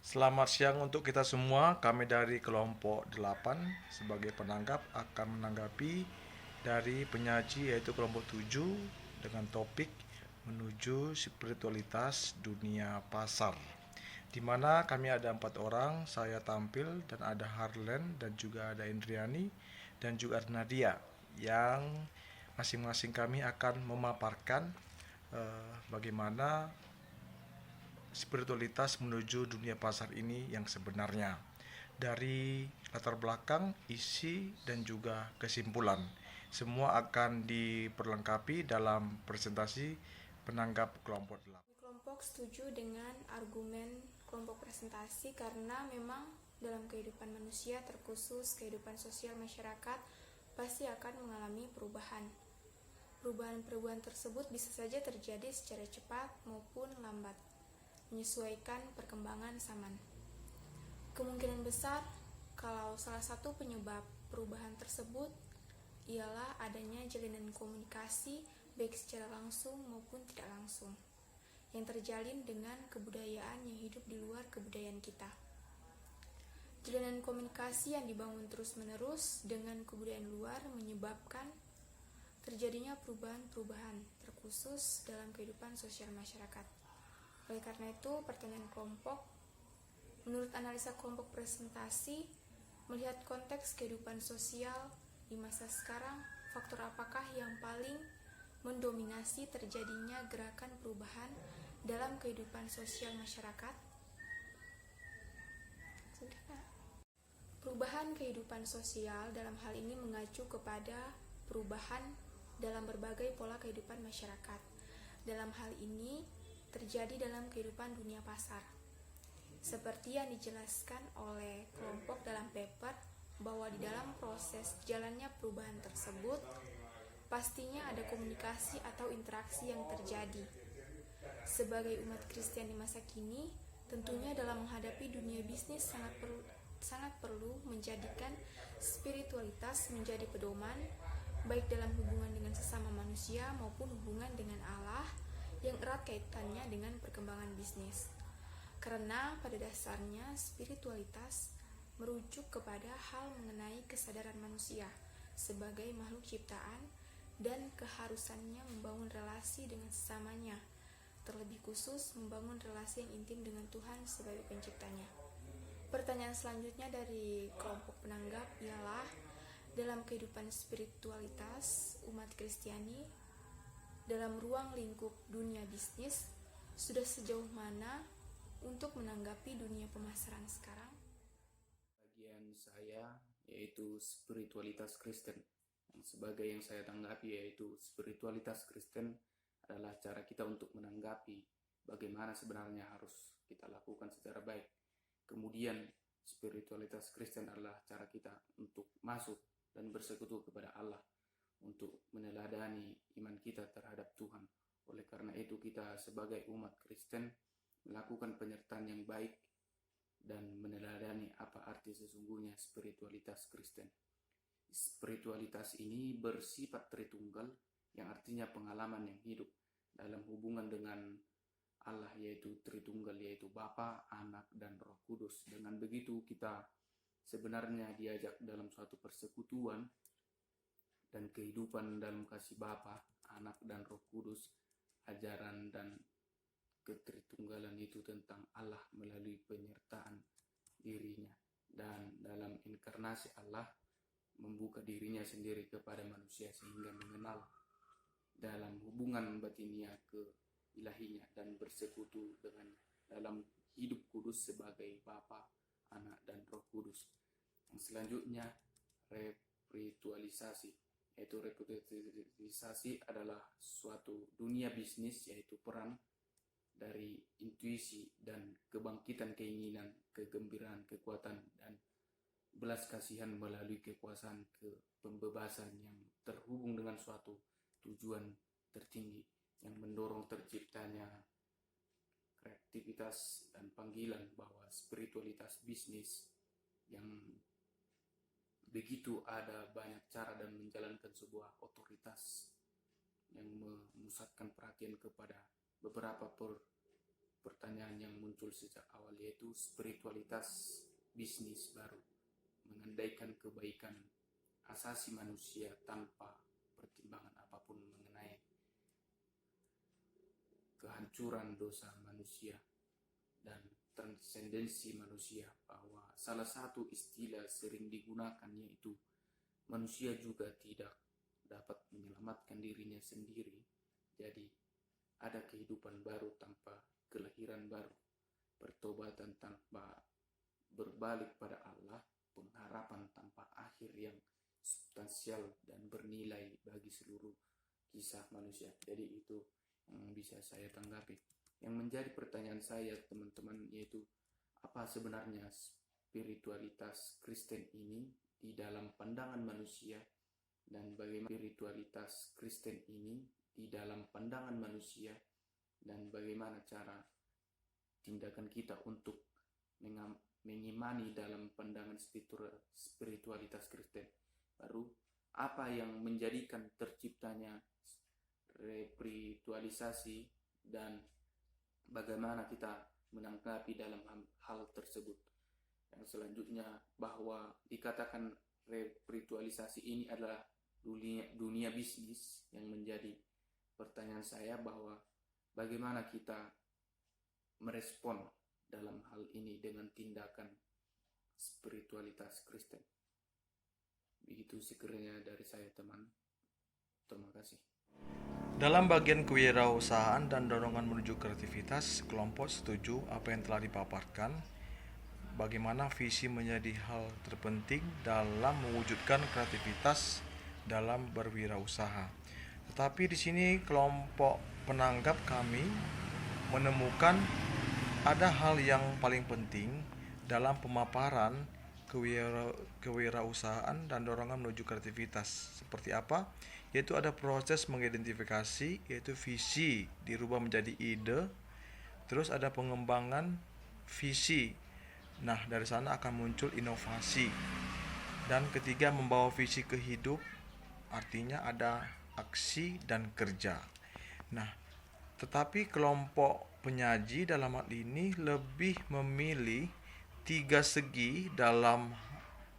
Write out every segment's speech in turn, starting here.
Selamat siang untuk kita semua. Kami dari kelompok 8 sebagai penanggap akan menanggapi dari penyaji yaitu kelompok 7 dengan topik menuju spiritualitas dunia pasar. Di mana kami ada 4 orang, saya tampil dan ada Harlen dan juga ada Indriani dan juga ada Nadia yang masing-masing kami akan memaparkan bagaimana spiritualitas menuju dunia pasar ini yang sebenarnya dari latar belakang, isi, dan juga kesimpulan. Semua akan diperlengkapi dalam presentasi penanggap kelompok 8. Kelompok setuju dengan argumen kelompok presentasi karena memang dalam kehidupan manusia, terkhusus kehidupan sosial masyarakat, pasti akan mengalami perubahan. Perubahan-perubahan tersebut bisa saja terjadi secara cepat maupun lambat, menyesuaikan perkembangan zaman. Kemungkinan besar kalau salah satu penyebab perubahan tersebut ialah adanya jalinan komunikasi baik secara langsung maupun tidak langsung yang terjalin dengan kebudayaan yang hidup di luar kebudayaan kita. Jalinan komunikasi yang dibangun terus-menerus dengan kebudayaan luar menyebabkan terjadinya perubahan-perubahan terkhusus dalam kehidupan sosial masyarakat. Oleh karena itu, pertanyaan kelompok, menurut analisa kelompok presentasi, melihat konteks kehidupan sosial di masa sekarang, faktor apakah yang paling mendominasi terjadinya gerakan perubahan dalam kehidupan sosial masyarakat? Perubahan kehidupan sosial dalam hal ini mengacu kepada perubahan dalam berbagai pola kehidupan masyarakat. Dalam hal ini terjadi dalam kehidupan dunia pasar. Seperti yang dijelaskan oleh kelompok dalam paper, bahwa di dalam proses jalannya perubahan tersebut pastinya ada komunikasi atau interaksi yang terjadi. Sebagai umat Kristen di masa kini, tentunya dalam menghadapi dunia bisnis sangat perlu menjadikan spiritualitas menjadi pedoman, baik dalam hubungan dengan sesama manusia maupun hubungan dengan Allah yang erat kaitannya dengan perkembangan bisnis. Karena pada dasarnya spiritualitas merujuk kepada hal mengenai kesadaran manusia sebagai makhluk ciptaan dan keharusannya membangun relasi dengan sesamanya, terlebih khusus membangun relasi yang intim dengan Tuhan sebagai penciptanya. Pertanyaan selanjutnya dari kelompok penanggap ialah, dalam kehidupan spiritualitas umat Kristiani dalam ruang lingkup dunia bisnis, sudah sejauh mana untuk menanggapi dunia pemasaran sekarang? Bagian saya yaitu spiritualitas Kristen. Sebagai yang saya tanggapi yaitu spiritualitas Kristen adalah cara kita untuk menanggapi bagaimana sebenarnya harus kita lakukan secara baik. Kemudian spiritualitas Kristen adalah cara kita untuk masuk dan bersekutu kepada Allah, untuk meneladani iman kita terhadap Tuhan. Oleh karena itu kita sebagai umat Kristen melakukan penyertaan yang baik dan meneladani apa arti sesungguhnya spiritualitas Kristen. Spiritualitas ini bersifat tritunggal, yang artinya pengalaman yang hidup dalam hubungan dengan Allah, yaitu Tritunggal, yaitu Bapa, Anak, dan Roh Kudus. Dengan begitu kita sebenarnya diajak dalam suatu persekutuan dan kehidupan dalam kasih Bapa, Anak, dan Roh Kudus. Ajaran dan ketritunggalan itu tentang Allah melalui penyertaan dirinya, dan dalam inkarnasi Allah membuka dirinya sendiri kepada manusia sehingga mengenal dalam hubungan batinia ke ilahinya dan bersekutu dengan dalam hidup kudus sebagai Bapa, Anak, dan Roh Kudus. Yang selanjutnya spiritualisasi, yaitu spiritualisasi adalah suatu dunia bisnis, yaitu peran dari intuisi dan kebangkitan keinginan, kegembiraan, kekuatan, dan belas kasihan melalui kekuasaan pembebasan yang terhubung dengan suatu tujuan tertinggi yang mendorong terciptanya kreativitas dan panggilan, bahwa spiritualitas bisnis yang begitu ada banyak cara dan menjalankan sebuah otoritas yang memusatkan perhatian kepada beberapa pertanyaan yang muncul sejak awal, yaitu spiritualitas bisnis baru, mengandaikan kebaikan asasi manusia tanpa pertimbangan apapun mengenai kehancuran dosa manusia dan transendensi manusia, bahwa salah satu istilah sering digunakan yaitu manusia juga tidak dapat menyelamatkan dirinya sendiri. Jadi ada kehidupan baru tanpa kelahiran baru, pertobatan tanpa berbalik pada Allah, pengharapan tanpa akhir yang substansial dan bernilai bagi seluruh kisah manusia. Jadi itu yang bisa saya tanggapi. Yang menjadi pertanyaan saya, teman-teman, yaitu apa sebenarnya spiritualitas Kristen ini di dalam pandangan manusia, dan bagaimana spiritualitas Kristen ini di dalam pandangan manusia, dan bagaimana cara tindakan kita untuk mengimani dalam pandangan spiritualitas Kristen. Baru apa yang menjadikan terciptanya spiritualisasi dan bagaimana kita menanggapi dalam hal tersebut. Yang selanjutnya, bahwa dikatakan spiritualisasi ini adalah dunia bisnis, yang menjadi pertanyaan saya bahwa bagaimana kita merespon dalam hal ini dengan tindakan spiritualitas Kristen. Begitu sekiranya dari saya, teman. Terima kasih. Dalam bagian kewirausahaan dan dorongan menuju kreativitas, kelompok setuju apa yang telah dipaparkan, bagaimana visi menjadi hal terpenting dalam mewujudkan kreativitas dalam berwirausaha. Tetapi di sini kelompok penanggap kami menemukan ada hal yang paling penting dalam pemaparan kewirausahaan dan dorongan menuju kreativitas. Seperti apa? Yaitu ada proses mengidentifikasi, yaitu visi dirubah menjadi ide, terus ada pengembangan visi. Nah, dari sana akan muncul inovasi. Dan ketiga, membawa visi ke hidup, artinya ada aksi dan kerja. Nah, tetapi kelompok penyaji dalam hal ini lebih memilih 3 segi dalam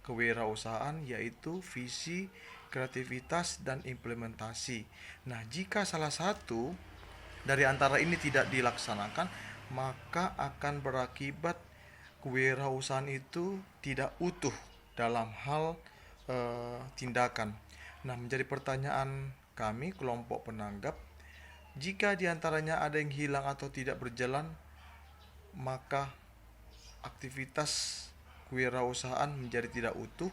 kewirausahaan, yaitu visi, kreativitas, dan implementasi. Nah, jika salah satu dari antara ini tidak dilaksanakan, maka akan berakibat kewirausahaan itu tidak utuh dalam hal tindakan. Nah, menjadi pertanyaan kami kelompok penanggap, jika diantaranya ada yang hilang atau tidak berjalan, maka aktivitas kewirausahaan menjadi tidak utuh.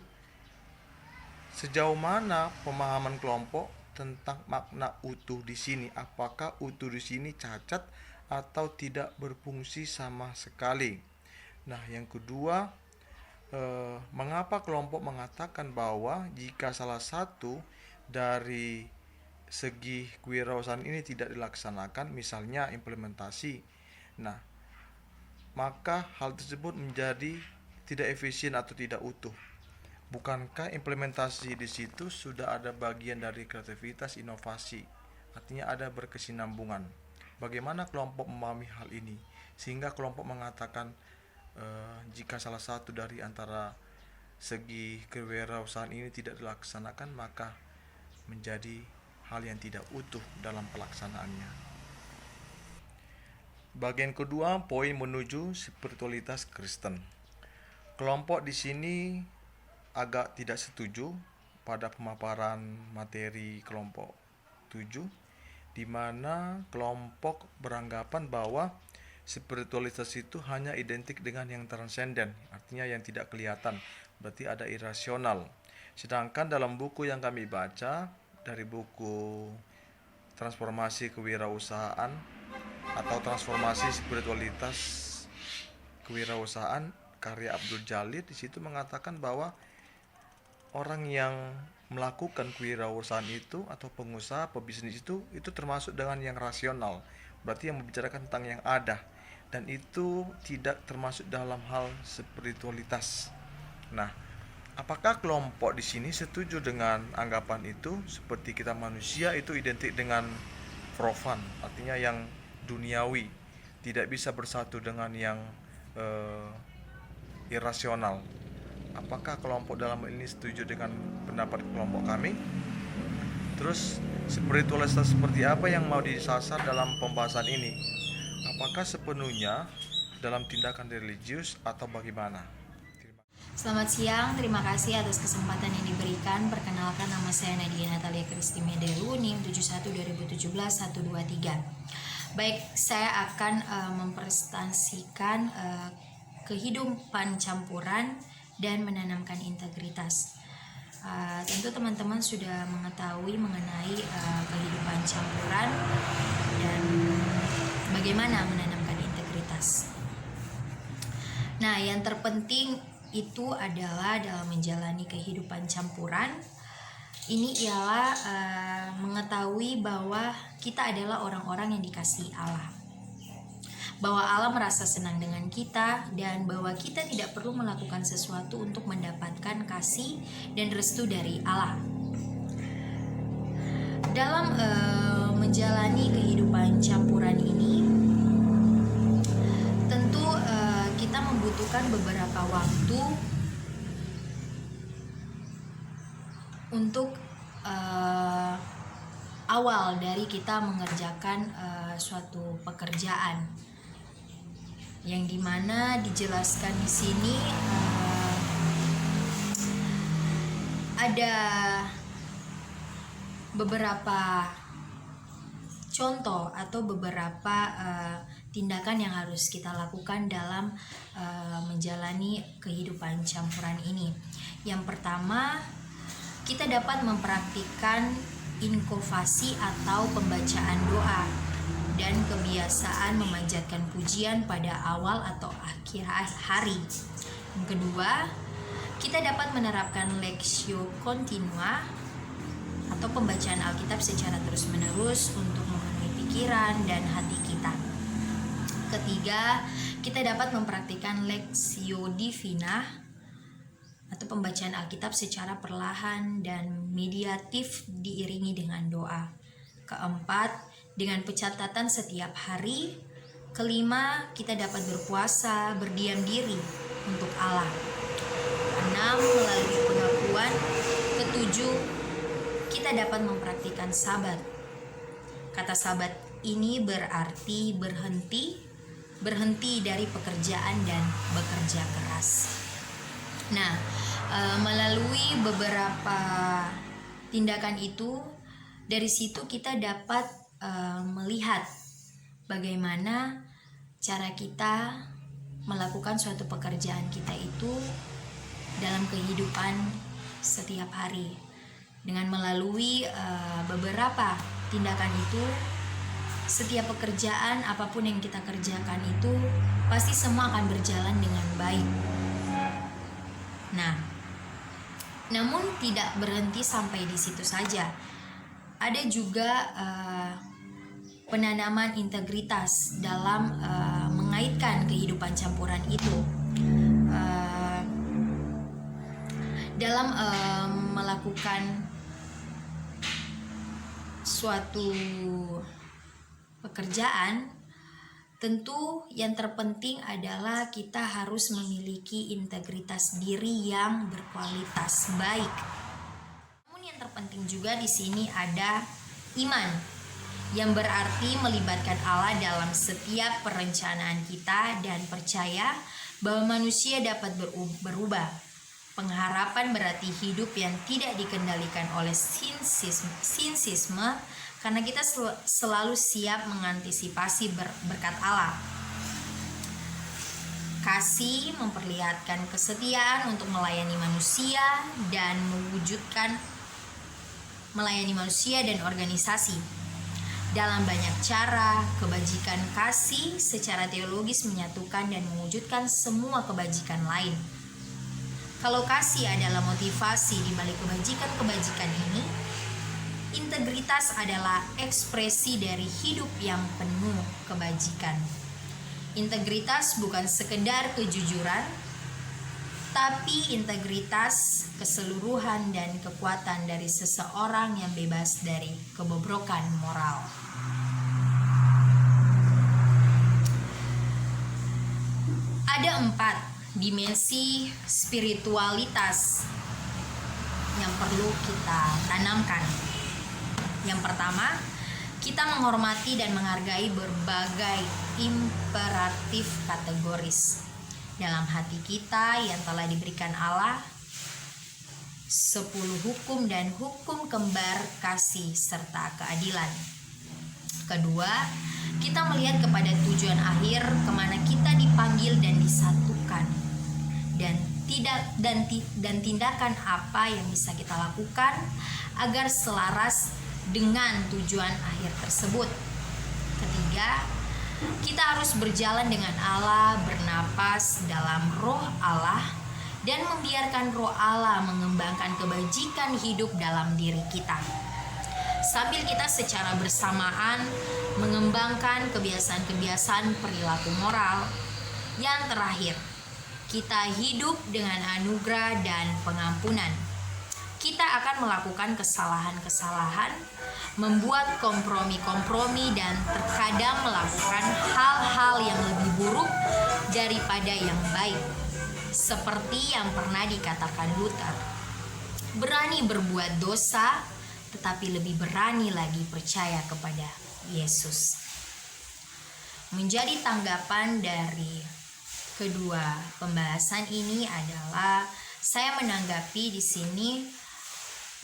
Sejauh mana pemahaman kelompok tentang makna utuh di sini? Apakah utuh di sini cacat atau tidak berfungsi sama sekali? Nah, yang kedua, mengapa kelompok mengatakan bahwa jika salah satu dari segi kewirausahaan ini tidak dilaksanakan, misalnya implementasi, nah, maka hal tersebut menjadi tidak efisien atau tidak utuh. Bukankah implementasi di situ sudah ada bagian dari kreativitas inovasi? Artinya ada berkesinambungan. Bagaimana kelompok memahami hal ini? Sehingga kelompok mengatakan jika salah satu dari antara segi kewirausahaan ini tidak dilaksanakan, maka menjadi hal yang tidak utuh dalam pelaksanaannya. Bagian kedua, poin menuju spiritualitas Kristen. Kelompok di sini agak tidak setuju pada pemaparan materi kelompok 7, di mana kelompok beranggapan bahwa spiritualitas itu hanya identik dengan yang transenden, artinya yang tidak kelihatan, berarti ada irasional. Sedangkan dalam buku yang kami baca, dari buku Transformasi Kewirausahaan atau Transformasi Spiritualitas Kewirausahaan karya Abdul Jalil, di situ mengatakan bahwa orang yang melakukan kewirausahaan itu atau pengusaha, pebisnis itu termasuk dengan yang rasional, berarti yang membicarakan tentang yang ada, dan itu tidak termasuk dalam hal spiritualitas. Nah, apakah kelompok di sini setuju dengan anggapan itu? Seperti kita manusia itu identik dengan profan, artinya yang duniawi. tidak bisa bersatu dengan yang irasional. Apakah kelompok dalam hal ini setuju dengan pendapat kelompok kami? Terus spiritualitas seperti apa yang mau disasar dalam pembahasan ini? Apakah sepenuhnya dalam tindakan religius atau bagaimana? Selamat siang, terima kasih atas kesempatan yang diberikan. Perkenalkan, nama saya Nadia Natalia Kristi Mederu, NIM 71 2017 123. Baik, saya akan mempresentasikan kehidupan campuran dan menanamkan integritas. Tentu teman-teman sudah mengetahui mengenai kehidupan campuran dan bagaimana menanamkan integritas. Nah, yang terpenting itu adalah dalam menjalani kehidupan campuran ini ialah mengetahui bahwa kita adalah orang-orang yang dikasihi Allah, bahwa Allah merasa senang dengan kita, dan bahwa kita tidak perlu melakukan sesuatu untuk mendapatkan kasih dan restu dari Allah. Dalam menjalani kehidupan campuran ini tentu kita membutuhkan beberapa waktu untuk awal dari kita mengerjakan suatu pekerjaan, yang dimana dijelaskan di sini ada beberapa contoh atau beberapa tindakan yang harus kita lakukan dalam menjalani kehidupan campuran ini. Yang pertama, kita dapat mempraktikkan inkofasi atau pembacaan doa dan kebiasaan memanjatkan pujian pada awal atau akhir hari. Yang kedua, kita dapat menerapkan lexio continua atau pembacaan Alkitab secara terus-menerus untuk memenuhi pikiran dan hati kita. Ketiga, kita dapat mempraktikkan lexio divina atau pembacaan Alkitab secara perlahan dan mediatif diiringi dengan doa. Keempat, dengan pencatatan setiap hari. Kelima, kita dapat berpuasa, berdiam diri untuk Allah. Keenam, melalui pengakuan. Ketujuh, kita dapat mempraktikkan sabat. Kata sabat ini berarti berhenti dari pekerjaan dan bekerja keras. Nah, melalui beberapa tindakan itu, dari situ kita dapat melihat bagaimana cara kita melakukan suatu pekerjaan kita itu dalam kehidupan setiap hari. Dengan melalui beberapa tindakan itu, setiap pekerjaan apapun yang kita kerjakan itu pasti semua akan berjalan dengan baik. Nah, namun tidak berhenti sampai di situ saja. Ada juga penanaman integritas dalam mengaitkan kehidupan campuran itu. Dalam melakukan suatu pekerjaan, tentu yang terpenting adalah kita harus memiliki integritas diri yang berkualitas baik. Namun yang terpenting juga di sini ada iman, yang berarti melibatkan Allah dalam setiap perencanaan kita dan percaya bahwa manusia dapat berubah. Pengharapan berarti hidup yang tidak dikendalikan oleh sinsisme, karena kita selalu siap mengantisipasi berkat Allah. Kasih memperlihatkan kesetiaan untuk melayani manusia dan melayani manusia dan organisasi. Dalam banyak cara, kebajikan kasih secara teologis menyatukan dan mewujudkan semua kebajikan lain. Kalau kasih adalah motivasi di balik kebajikan-kebajikan ini, integritas adalah ekspresi dari hidup yang penuh kebajikan. Integritas bukan sekedar kejujuran, tapi integritas keseluruhan dan kekuatan dari seseorang yang bebas dari kebobrokan moral. Ada 4 dimensi spiritualitas yang perlu kita tanamkan. Yang pertama, kita menghormati dan menghargai berbagai imperatif kategoris dalam hati kita yang telah diberikan Allah, 10 hukum dan hukum kembar kasih serta keadilan. Kedua, kita melihat kepada tujuan akhir kemana kita dipanggil dan disatukan, dan tindakan apa yang bisa kita lakukan agar selaras dengan tujuan akhir tersebut. Ketiga, kita harus berjalan dengan Allah, bernapas dalam roh Allah, dan membiarkan roh Allah mengembangkan kebajikan hidup dalam diri kita, sambil kita secara bersamaan mengembangkan kebiasaan-kebiasaan perilaku moral. Yang terakhir, kita hidup dengan anugerah dan pengampunan. Kita akan melakukan kesalahan-kesalahan, membuat kompromi-kompromi, dan terkadang melakukan hal-hal yang lebih buruk daripada yang baik. Seperti yang pernah dikatakan Luther, berani berbuat dosa, tetapi lebih berani lagi percaya kepada Yesus. Menjadi tanggapan dari kedua pembahasan ini adalah saya menanggapi di sini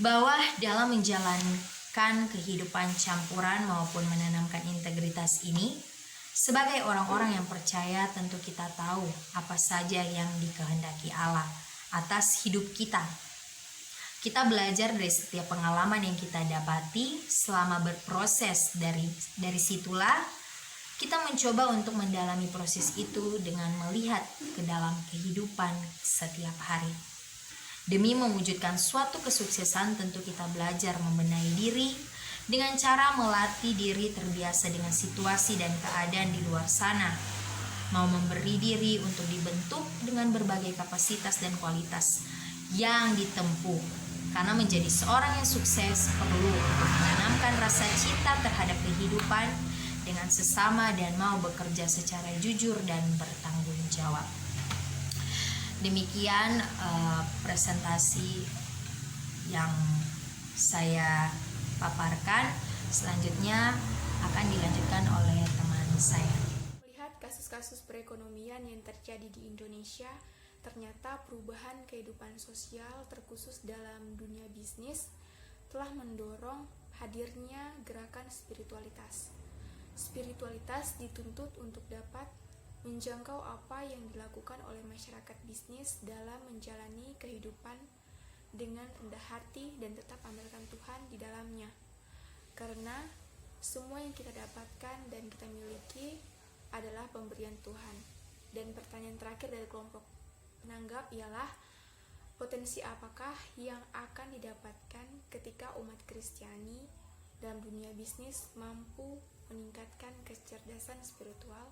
bahwa dalam menjalankan kehidupan campuran maupun menanamkan integritas ini, sebagai orang-orang yang percaya tentu kita tahu apa saja yang dikehendaki Allah atas hidup kita. Kita belajar dari setiap pengalaman yang kita dapati selama berproses. Dari situlah kita mencoba untuk mendalami proses itu dengan melihat ke dalam kehidupan setiap hari. Demi mewujudkan suatu kesuksesan, tentu kita belajar membenahi diri dengan cara melatih diri terbiasa dengan situasi dan keadaan di luar sana. Mau memberi diri untuk dibentuk dengan berbagai kapasitas dan kualitas yang ditempuh. Karena menjadi seorang yang sukses perlu untuk menanamkan rasa cinta terhadap kehidupan dengan sesama dan mau bekerja secara jujur dan bertanggung jawab. Demikian presentasi yang saya paparkan. Selanjutnya akan dilanjutkan oleh teman saya. Melihat kasus-kasus perekonomian yang terjadi di Indonesia, ternyata perubahan kehidupan sosial terkhusus dalam dunia bisnis telah mendorong hadirnya gerakan spiritualitas. Spiritualitas dituntut untuk dapat menjangkau apa yang dilakukan oleh masyarakat bisnis dalam menjalani kehidupan dengan rendah hati dan tetap andalkan Tuhan di dalamnya. Karena semua yang kita dapatkan dan kita miliki adalah pemberian Tuhan. Dan pertanyaan terakhir dari kelompok penanggap ialah potensi apakah yang akan didapatkan ketika umat Kristiani dalam dunia bisnis mampu meningkatkan kecerdasan spiritual?